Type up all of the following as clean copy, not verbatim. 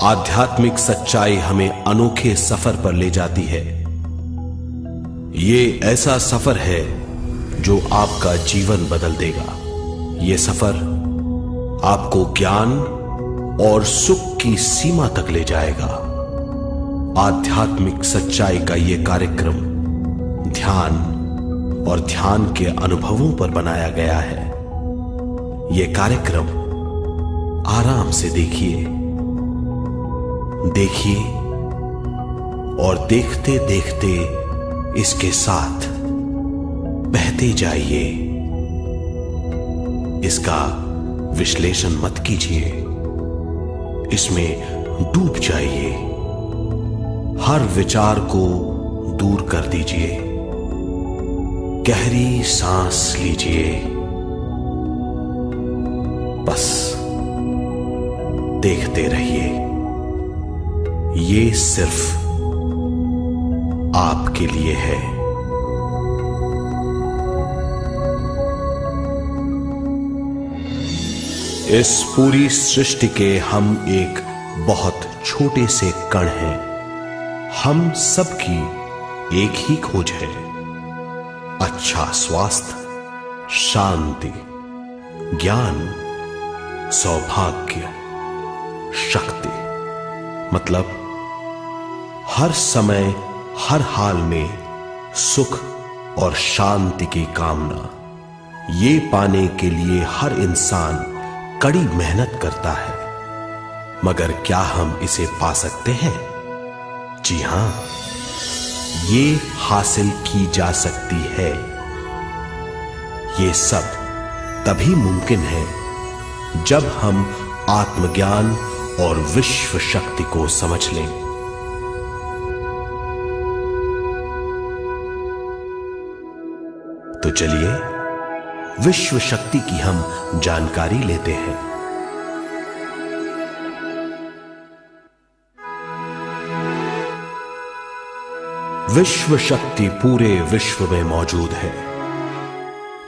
आध्यात्मिक सच्चाई हमें अनोखे सफर पर ले जाती है। ये ऐसा सफर है जो आपका जीवन बदल देगा। ये सफर आपको ज्ञान और सुख की सीमा तक ले जाएगा। आध्यात्मिक सच्चाई का यह कार्यक्रम ध्यान और ध्यान के अनुभवों पर बनाया गया है। यह कार्यक्रम आराम से देखिए और देखते देखते इसके साथ बहते जाइए। इसका विश्लेषण मत कीजिए, इसमें डूब जाइए। हर विचार को दूर कर दीजिए। गहरी सांस लीजिए। बस देखते रहिए। ये सिर्फ आपके लिए है। इस पूरी सृष्टि के हम एक बहुत छोटे से कण हैं। हम सबकी एक ही खोज है, अच्छा स्वास्थ्य, शांति, ज्ञान, सौभाग्य, शक्ति। मतलब हर समय हर हाल में सुख और शांति की कामना। ये पाने के लिए हर इंसान कड़ी मेहनत करता है, मगर क्या हम इसे पा सकते हैं? जी हां, ये हासिल की जा सकती है। ये सब तभी मुमकिन है जब हम आत्मज्ञान और विश्व शक्ति को समझ लें। तो चलिए विश्व शक्ति की हम जानकारी लेते हैं। विश्व शक्ति पूरे विश्व में मौजूद है।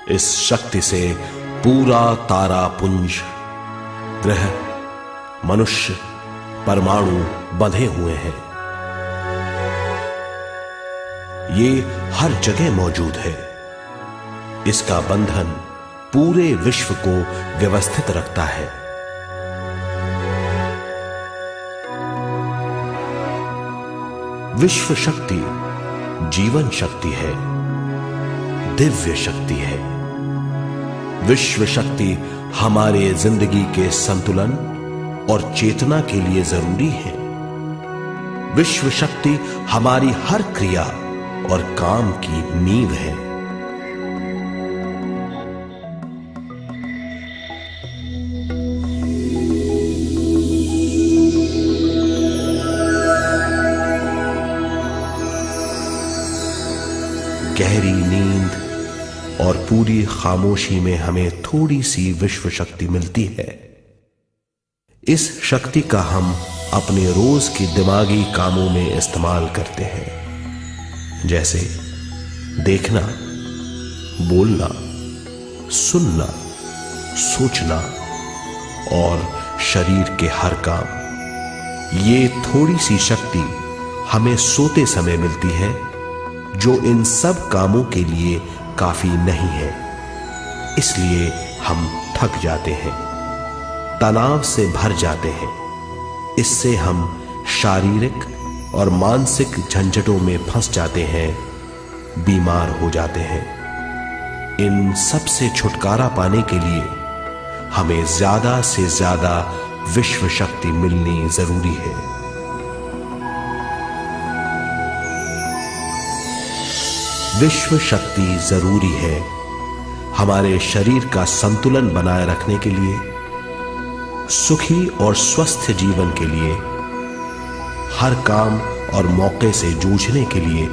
इस शक्ति से पूरा तारापुंज, ग्रह, मनुष्य, परमाणु बंधे हुए हैं। ये हर जगह मौजूद है। इसका बंधन पूरे विश्व को व्यवस्थित रखता है। विश्व शक्ति जीवन शक्ति है, दिव्य शक्ति है। विश्व शक्ति हमारे जिंदगी के संतुलन और चेतना के लिए जरूरी है। विश्व शक्ति हमारी हर क्रिया और काम की नींव है। गहरी नींद और पूरी खामोशी में हमें थोड़ी सी विश्व शक्ति मिलती है। इस शक्ति का हम अपने रोज के दिमागी कामों में इस्तेमाल करते हैं, जैसे देखना, बोलना, सुनना, सोचना और शरीर के हर काम। ये थोड़ी सी शक्ति हमें सोते समय मिलती है, जो इन सब कामों के लिए काफी नहीं है। इसलिए हम थक जाते हैं, तनाव से भर जाते हैं। इससे हम शारीरिक और मानसिक झंझटों में फंस जाते हैं, बीमार हो जाते हैं। इन सब से छुटकारा पाने के लिए हमें ज्यादा से ज्यादा विश्व शक्ति मिलनी जरूरी है। विश्व शक्ति जरूरी है हमारे शरीर का संतुलन बनाए रखने के लिए, सुखी और स्वस्थ जीवन के लिए, हर काम और मौके से जूझने के लिए,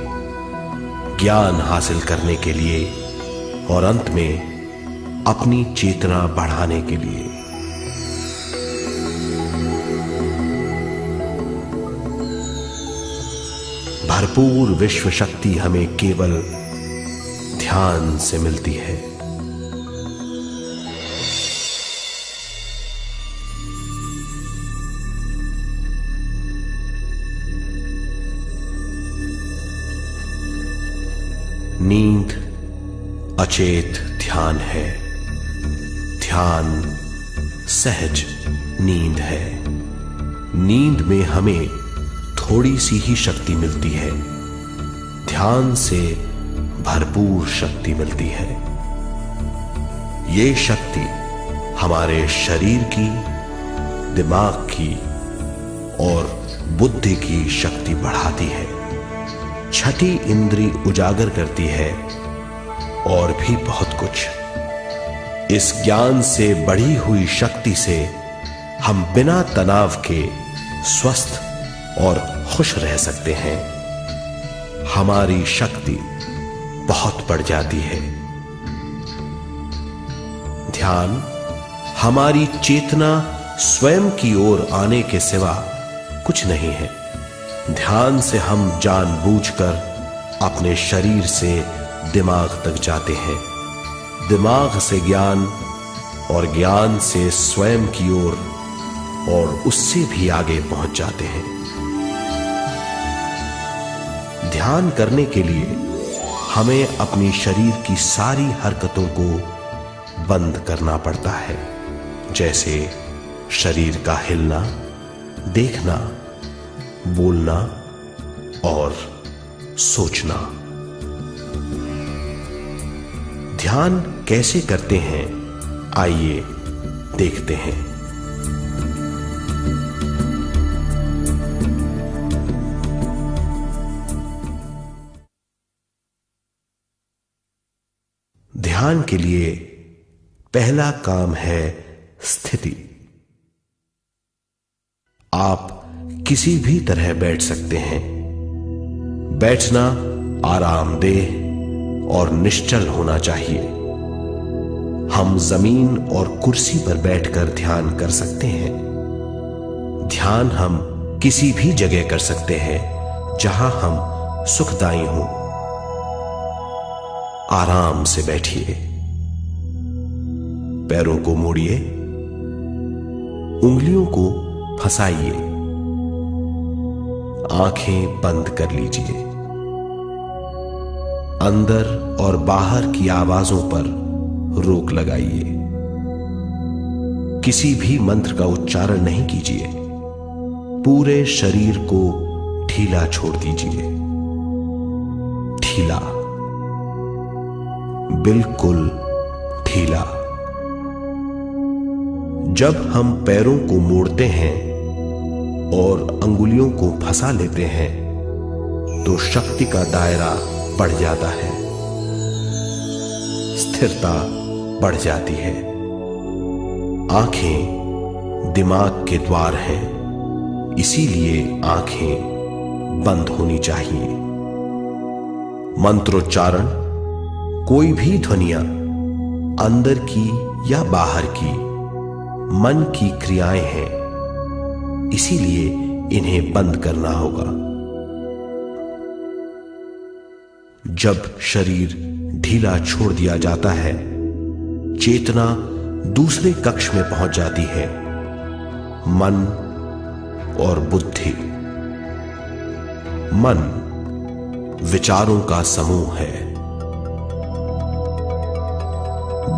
ज्ञान हासिल करने के लिए और अंत में अपनी चेतना बढ़ाने के लिए। भरपूर विश्व शक्ति हमें केवल ध्यान से मिलती है। अचेत ध्यान है। ध्यान सहज नींद है। नींद में हमें थोड़ी सी ही शक्ति मिलती है, ध्यान से भरपूर शक्ति मिलती है। ये शक्ति हमारे शरीर की, दिमाग की और बुद्धि की शक्ति बढ़ाती है। छठी इंद्री उजागर करती है और भी बहुत कुछ। इस ज्ञान से बढ़ी हुई शक्ति से हम बिना तनाव के स्वस्थ और खुश रह सकते हैं। हमारी शक्ति बहुत बढ़ जाती है। ध्यान हमारी चेतना स्वयं की ओर आने के सिवा कुछ नहीं है। ध्यान से हम जानबूझकर अपने शरीर से दिमाग तक जाते हैं, दिमाग से ज्ञान और ज्ञान से स्वयं की ओर और उससे भी आगे पहुंच जाते हैं। ध्यान करने के लिए हमें अपनी शरीर की सारी हरकतों को बंद करना पड़ता है, जैसे शरीर का हिलना, देखना, बोलना और सोचना। ध्यान कैसे करते हैं, आइए देखते हैं। ध्यान के लिए पहला काम है स्थिति। आप किसी भी तरह बैठ सकते हैं। बैठना आरामदेह और निश्चल होना चाहिए। हम जमीन और कुर्सी पर बैठकर ध्यान कर सकते हैं। ध्यान हम किसी भी जगह कर सकते हैं जहां हम सुखदायी हों। आराम से बैठिए, पैरों को मोड़िए, उंगलियों को फंसाइए, आंखें बंद कर लीजिए। अंदर और बाहर की आवाजों पर रोक लगाइए। किसी भी मंत्र का उच्चारण नहीं कीजिए। पूरे शरीर को ढीला छोड़ दीजिए। ढीला, बिल्कुल ढीला। जब हम पैरों को मोड़ते हैं और अंगुलियों को फंसा लेते हैं तो शक्ति का दायरा बढ़ जाता है, स्थिरता बढ़ जाती है। आंखें दिमाग के द्वार हैं, इसीलिए आंखें बंद होनी चाहिए। मंत्रोच्चारण, कोई भी ध्वनियां अंदर की या बाहर की मन की क्रियाएं हैं, इसीलिए इन्हें बंद करना होगा। जब शरीर ढीला छोड़ दिया जाता है, चेतना दूसरे कक्ष में पहुंच जाती है। मन और बुद्धि। मन विचारों का समूह है।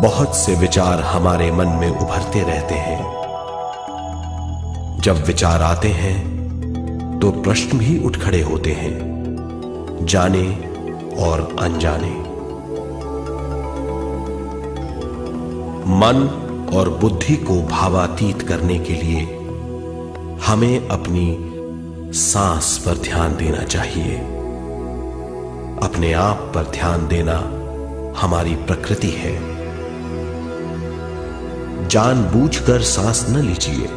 बहुत से विचार हमारे मन में उभरते रहते हैं। जब विचार आते हैं तो प्रश्न भी उठ खड़े होते हैं, जाने और अनजाने। मन और बुद्धि को भावातीत करने के लिए हमें अपनी सांस पर ध्यान देना चाहिए। अपने आप पर ध्यान देना हमारी प्रकृति है। जानबूझकर सांस न लीजिए।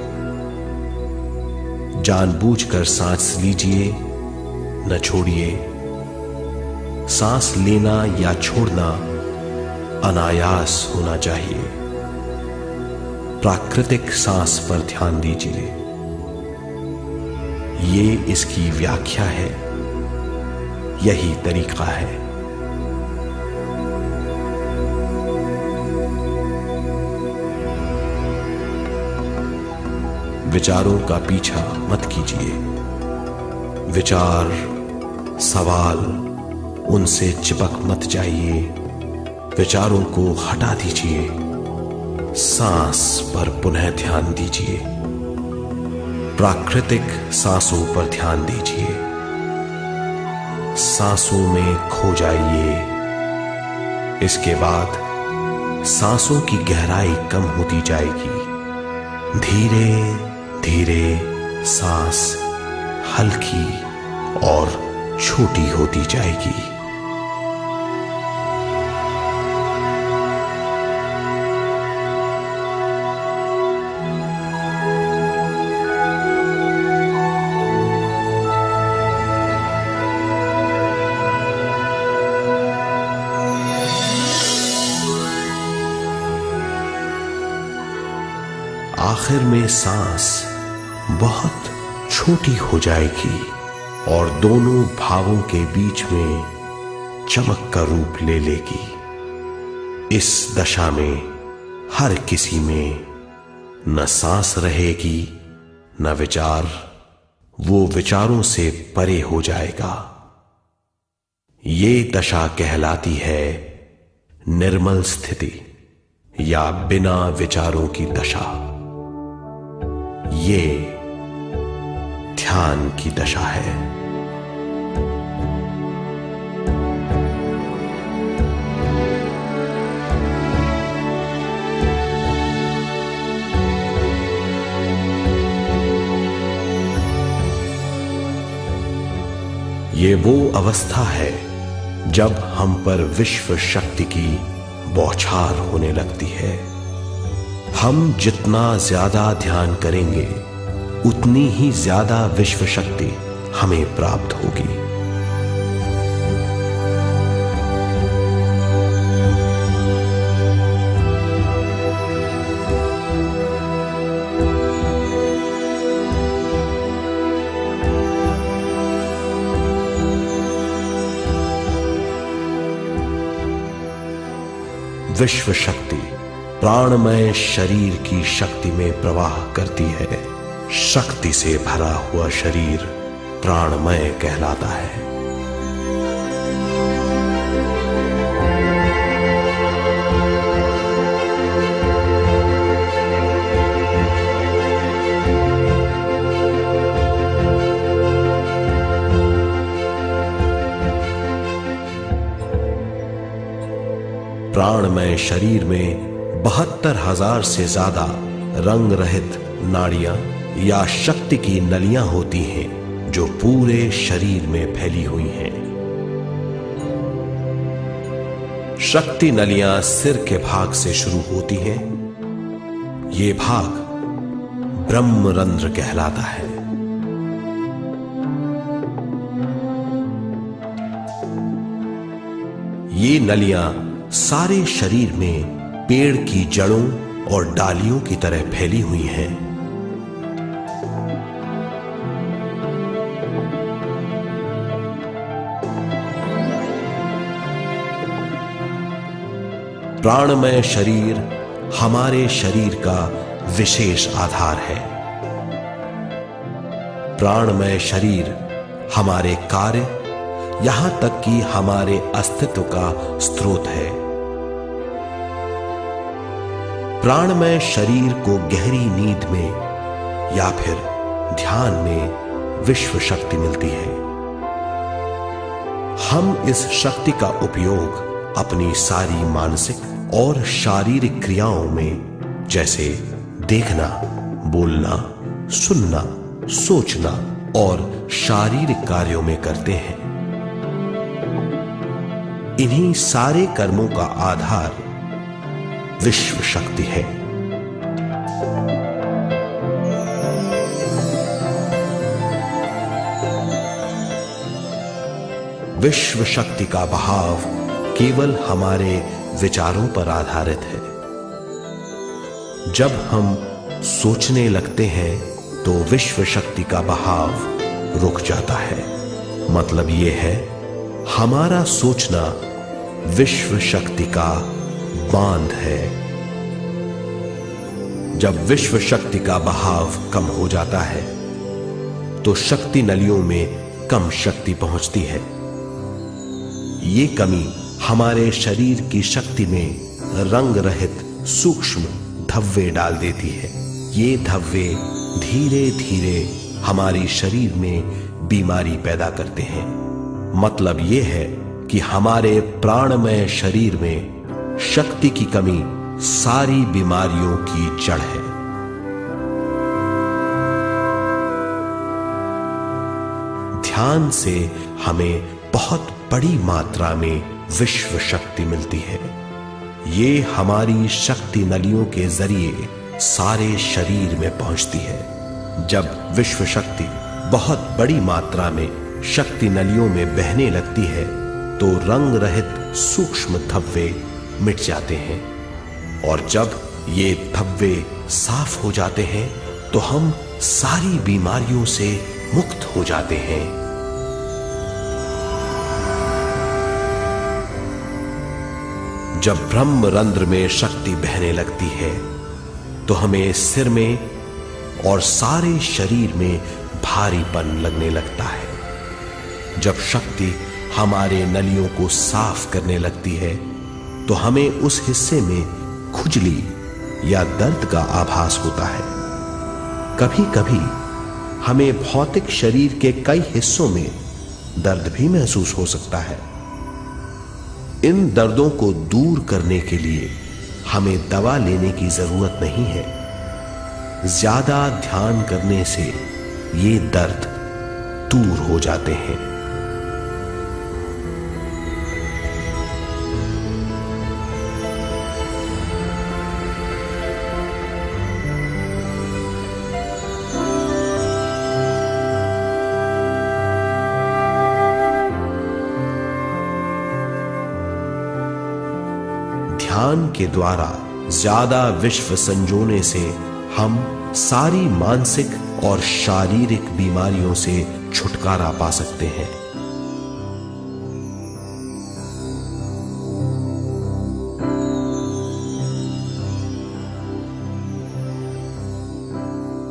जानबूझकर सांस लीजिए, न छोड़िए। सांस लेना या छोड़ना अनायास होना चाहिए। प्राकृतिक सांस पर ध्यान दीजिए। ये इसकी व्याख्या है, यही तरीका है। विचारों का पीछा मत कीजिए। विचार, सवाल, उनसे चिपक मत जाइए। विचारों को हटा दीजिए, सांस पर पुनः ध्यान दीजिए, प्राकृतिक सांसों पर ध्यान दीजिए, सांसों में खो जाइए। इसके बाद सांसों की गहराई कम होती जाएगी। धीरे धीरे सांस हल्की और छोटी होती जाएगी। आखिर में सांस बहुत छोटी हो जाएगी और दोनों भावों के बीच में चमक का रूप ले लेगी। इस दशा में हर किसी में न सांस रहेगी न विचार, वो विचारों से परे हो जाएगा। ये दशा कहलाती है निर्मल स्थिति या बिना विचारों की दशा। ये ध्यान की दशा है। ये वो अवस्था है जब हम पर विश्व शक्ति की बौछार होने लगती है। हम जितना ज्यादा ध्यान करेंगे उतनी ही ज्यादा विश्व शक्ति हमें प्राप्त होगी। विश्व शक्ति प्राणमय शरीर की शक्ति में प्रवाह करती है। शक्ति से भरा हुआ शरीर प्राणमय कहलाता है। प्राणमय शरीर में 72,000 से ज्यादा रंग रहित नाड़ियां या शक्ति की नलियां होती हैं जो पूरे शरीर में फैली हुई हैं। शक्ति नलियां सिर के भाग से शुरू होती हैं। ये भाग ब्रह्मरंध्र कहलाता है। ये नलियां सारे शरीर में पेड़ की जड़ों और डालियों की तरह फैली हुई हैं। प्राणमय शरीर हमारे शरीर का विशेष आधार है। प्राणमय शरीर हमारे कार्य यहां तक कि हमारे अस्तित्व का स्रोत है। प्राणमय शरीर को गहरी नींद में या फिर ध्यान में विश्व शक्ति मिलती है। हम इस शक्ति का उपयोग अपनी सारी मानसिक और शारीरिक क्रियाओं में जैसे देखना, बोलना, सुनना, सोचना और शारीरिक कार्यों में करते हैं। इन्हीं सारे कर्मों का आधार विश्व शक्ति है। विश्व शक्ति का बहाव केवल हमारे विचारों पर आधारित है। जब हम सोचने लगते हैं तो विश्व शक्ति का बहाव रुक जाता है। मतलब यह है, हमारा सोचना विश्व शक्ति का बांध है। जब विश्व शक्ति का बहाव कम हो जाता है तो शक्ति नलियों में कम शक्ति पहुंचती है। ये कमी हमारे शरीर की शक्ति में रंग रहित सूक्ष्म धब्बे डाल देती है। ये धब्बे धीरे धीरे हमारी शरीर में बीमारी पैदा करते हैं। मतलब यह है कि हमारे प्राणमय शरीर में शक्ति की कमी सारी बीमारियों की जड़ है। ध्यान से हमें बहुत बड़ी मात्रा में विश्व शक्ति मिलती है। ये हमारी शक्ति नलियों के जरिए सारे शरीर में पहुंचती है। जब विश्व शक्ति बहुत बड़ी मात्रा में शक्ति नलियों में बहने लगती है तो रंग रहित सूक्ष्म धब्बे मिट जाते हैं, और जब ये धब्बे साफ हो जाते हैं तो हम सारी बीमारियों से मुक्त हो जाते हैं। जब ब्रह्म रंध्र में शक्ति बहने लगती है तो हमें सिर में और सारे शरीर में भारीपन लगने लगता है। जब शक्ति हमारे नलियों को साफ करने लगती है तो हमें उस हिस्से में खुजली या दर्द का आभास होता है। कभी कभी हमें भौतिक शरीर के कई हिस्सों में दर्द भी महसूस हो सकता है। इन दर्दों को दूर करने के लिए हमें दवा लेने की जरूरत नहीं है। ज्यादा ध्यान करने से ये दर्द दूर हो जाते हैं। ध्यान के द्वारा ज्यादा विश्व संजोने से हम सारी मानसिक और शारीरिक बीमारियों से छुटकारा पा सकते हैं।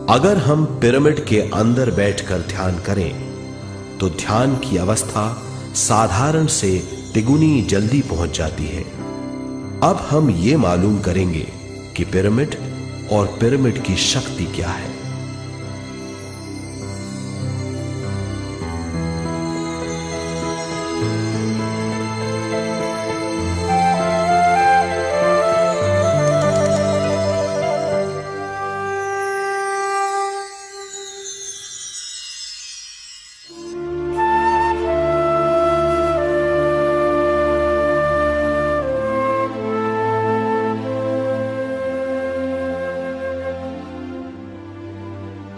अगर हम पिरामिड के अंदर बैठकर ध्यान करें तो ध्यान की अवस्था साधारण से तिगुनी जल्दी पहुंच जाती है। अब हम ये मालूम करेंगे कि पिरामिड और पिरामिड की शक्ति क्या है।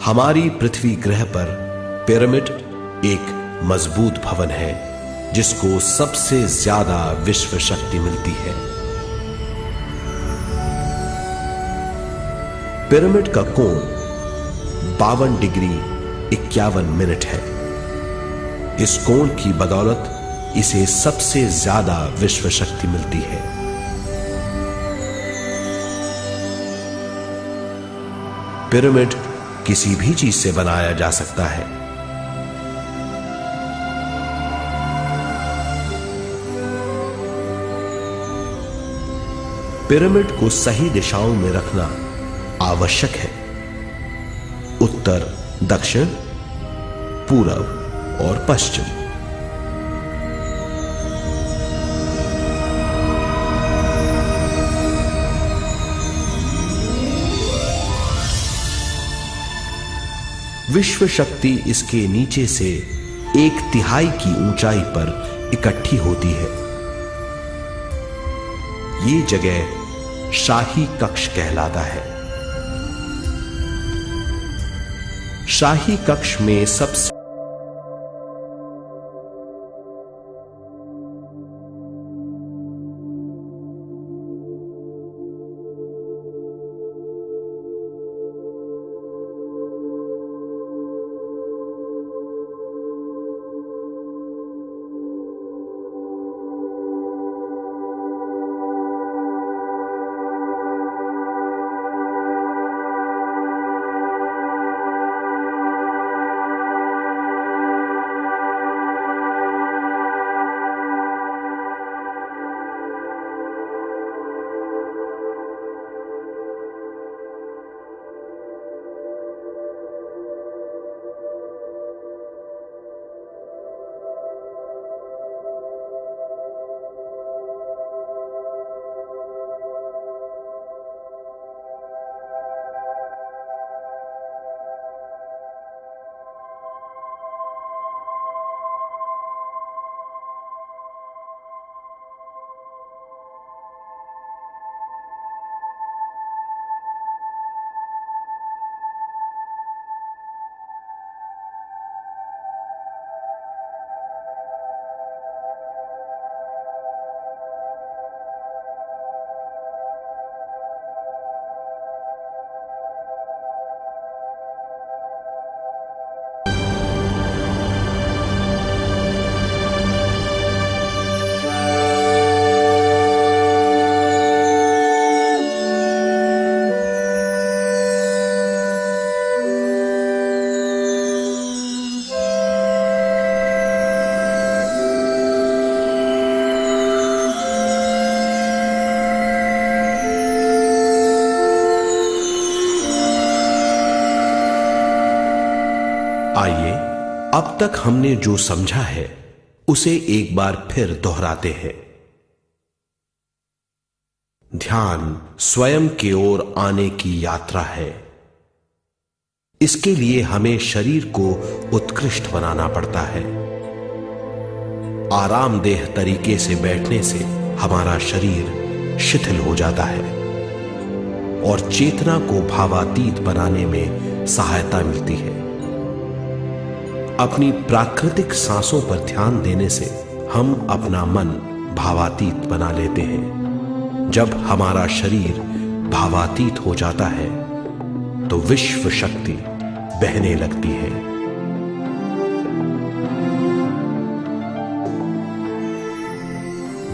हमारी पृथ्वी ग्रह पर पिरामिड एक मजबूत भवन है जिसको सबसे ज्यादा विश्व शक्ति मिलती है। पिरामिड का कोण 52 डिग्री 51 मिनट है। इस कोण की बदौलत इसे सबसे ज्यादा विश्व शक्ति मिलती है। पिरामिड किसी भी चीज से बनाया जा सकता है। पिरामिड को सही दिशाओं में रखना आवश्यक है। उत्तर, दक्षिण, पूरब और पश्चिम। विश्व शक्ति इसके नीचे से 1/3 की ऊंचाई पर इकट्ठी होती है। ये जगह शाही कक्ष कहलाता है। शाही कक्ष में सबसे अब तक हमने जो समझा है उसे एक बार फिर दोहराते हैं। ध्यान स्वयं की ओर आने की यात्रा है। इसके लिए हमें शरीर को उत्कृष्ट बनाना पड़ता है। आरामदेह तरीके से बैठने से हमारा शरीर शिथिल हो जाता है और चेतना को भावातीत बनाने में सहायता मिलती है। अपनी प्राकृतिक सांसों पर ध्यान देने से हम अपना मन भावातीत बना लेते हैं। जब हमारा शरीर भावातीत हो जाता है तो विश्व शक्ति बहने लगती है।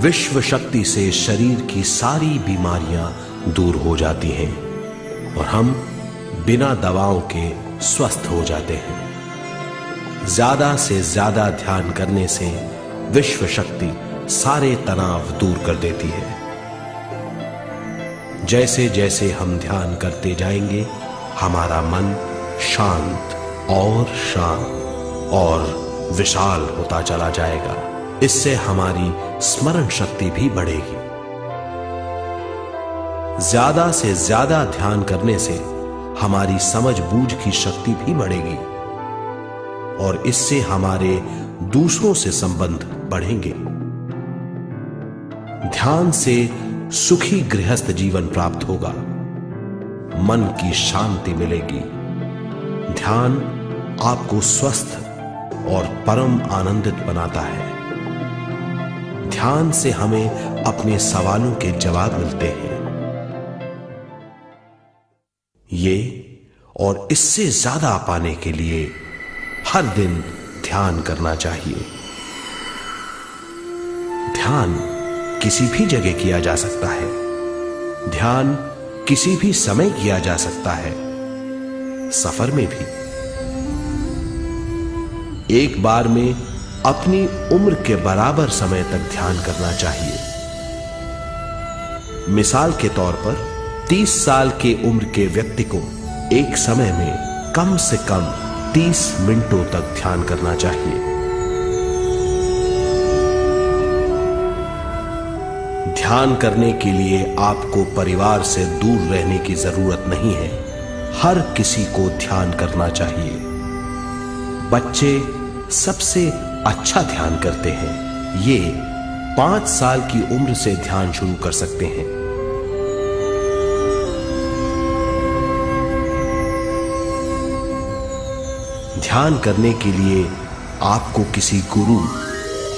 विश्व शक्ति से शरीर की सारी बीमारियां दूर हो जाती हैं और हम बिना दवाओं के स्वस्थ हो जाते हैं। ज्यादा से ज्यादा ध्यान करने से विश्व शक्ति सारे तनाव दूर कर देती है। जैसे जैसे हम ध्यान करते जाएंगे हमारा मन शांत और विशाल होता चला जाएगा। इससे हमारी स्मरण शक्ति भी बढ़ेगी। ज्यादा से ज्यादा ध्यान करने से हमारी समझ बूझ की शक्ति भी बढ़ेगी और इससे हमारे दूसरों से संबंध बढ़ेंगे। ध्यान से सुखी गृहस्थ जीवन प्राप्त होगा, मन की शांति मिलेगी। ध्यान आपको स्वस्थ और परम आनंदित बनाता है। ध्यान से हमें अपने सवालों के जवाब मिलते हैं। ये और इससे ज्यादा पाने के लिए हर दिन ध्यान करना चाहिए। ध्यान किसी भी जगह किया जा सकता है। ध्यान किसी भी समय किया जा सकता है, सफर में भी। एक बार में अपनी उम्र के बराबर समय तक ध्यान करना चाहिए। मिसाल के तौर पर 30 साल के उम्र के व्यक्ति को एक समय में कम से कम 30 मिनटों तक ध्यान करना चाहिए। ध्यान करने के लिए आपको परिवार से दूर रहने की जरूरत नहीं है। हर किसी को ध्यान करना चाहिए। बच्चे सबसे अच्छा ध्यान करते हैं। ये 5 साल की उम्र से ध्यान शुरू कर सकते हैं। ध्यान करने के लिए आपको किसी गुरु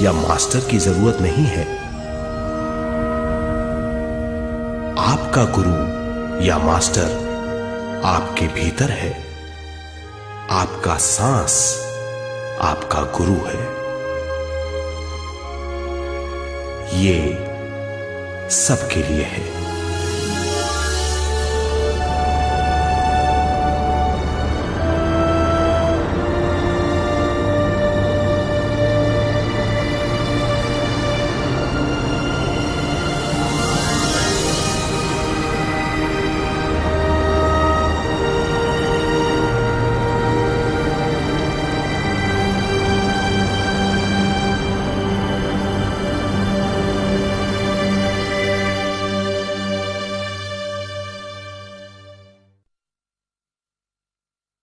या मास्टर की जरूरत नहीं है। आपका गुरु या मास्टर आपके भीतर है। आपका सांस आपका गुरु है। ये सबके लिए है।